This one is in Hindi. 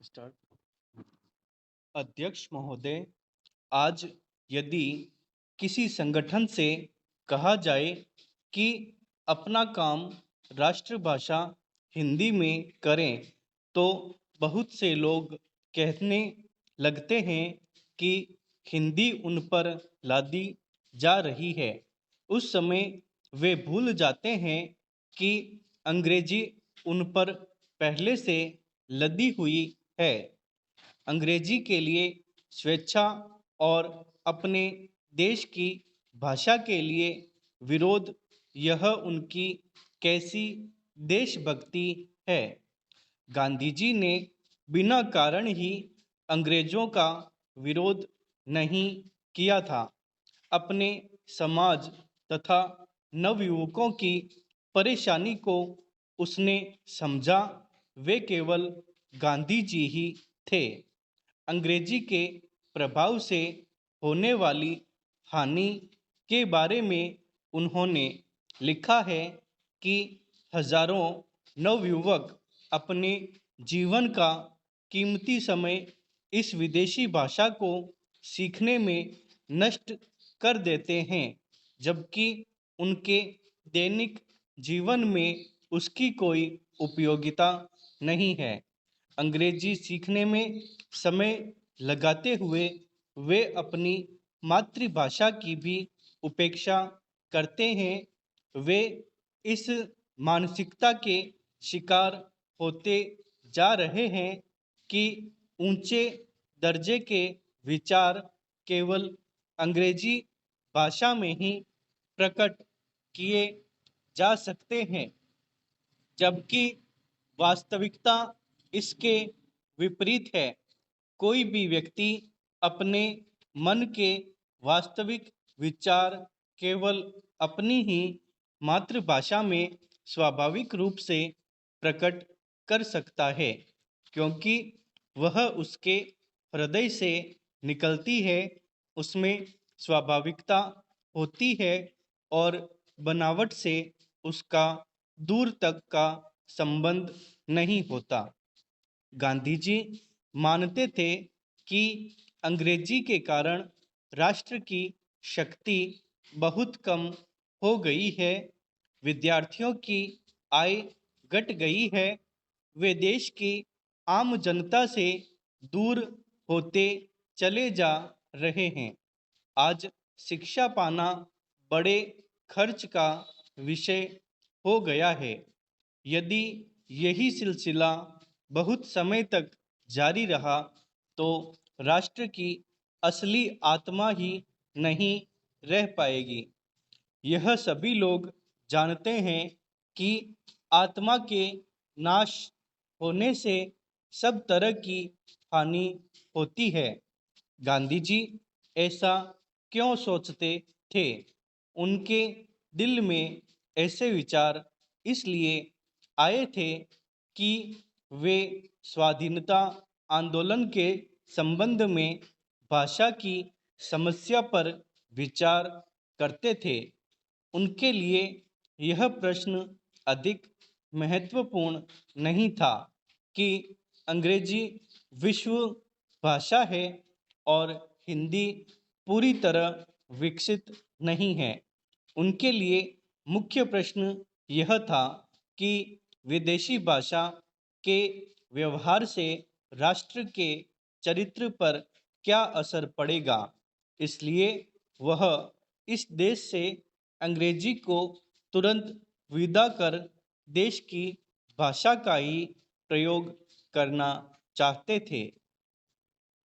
स्टार्ट। अध्यक्ष महोदय, आज यदि किसी संगठन से कहा जाए कि अपना काम राष्ट्रभाषा हिंदी में करें, तो बहुत से लोग कहने लगते हैं कि हिंदी उन पर लादी जा रही है। उस समय वे भूल जाते हैं कि अंग्रेजी उन पर पहले से लदी हुई है। अंग्रेजी के लिए स्वेच्छा और अपने देश की भाषा के लिए विरोध, यह उनकी कैसी देशभक्ति है। गांधी जी ने बिना कारण ही अंग्रेजों का विरोध नहीं किया था। अपने समाज तथा नवयुवकों की परेशानी को उसने समझा। वे केवल गांधी जी ही थे। अंग्रेजी के प्रभाव से होने वाली हानि के बारे में उन्होंने लिखा है कि हजारों नवयुवक अपने जीवन का कीमती समय इस विदेशी भाषा को सीखने में नष्ट कर देते हैं, जबकि उनके दैनिक जीवन में उसकी कोई उपयोगिता नहीं है। अंग्रेजी सीखने में समय लगाते हुए वे अपनी मातृभाषा की भी उपेक्षा करते हैं। वे इस मानसिकता के शिकार होते जा रहे हैं कि ऊंचे दर्जे के विचार केवल अंग्रेजी भाषा में ही प्रकट किए जा सकते हैं, जबकि वास्तविकता इसके विपरीत है। कोई भी व्यक्ति अपने मन के वास्तविक विचार केवल अपनी ही मातृभाषा में स्वाभाविक रूप से प्रकट कर सकता है, क्योंकि वह उसके हृदय से निकलती है। उसमें स्वाभाविकता होती है और बनावट से उसका दूर तक का संबंध नहीं होता। गांधी जी मानते थे कि अंग्रेजी के कारण राष्ट्र की शक्ति बहुत कम हो गई है। विद्यार्थियों की आय घट गई है। वे देश की आम जनता से दूर होते चले जा रहे हैं। आज शिक्षा पाना बड़े खर्च का विषय हो गया है। यदि यही सिलसिला बहुत समय तक जारी रहा, तो राष्ट्र की असली आत्मा ही नहीं रह पाएगी। यह सभी लोग जानते हैं कि आत्मा के नाश होने से सब तरह की हानि होती है। गांधी जी ऐसा क्यों सोचते थे? उनके दिल में ऐसे विचार इसलिए आए थे कि वे स्वाधीनता आंदोलन के संबंध में भाषा की समस्या पर विचार करते थे। उनके लिए यह प्रश्न अधिक महत्वपूर्ण नहीं था कि अंग्रेजी विश्व भाषा है और हिंदी पूरी तरह विकसित नहीं है। उनके लिए मुख्य प्रश्न यह था कि विदेशी भाषा के व्यवहार से राष्ट्र के चरित्र पर क्या असर पड़ेगा। इसलिए वह इस देश से अंग्रेजी को तुरंत विदा कर देश की भाषा का ही प्रयोग करना चाहते थे।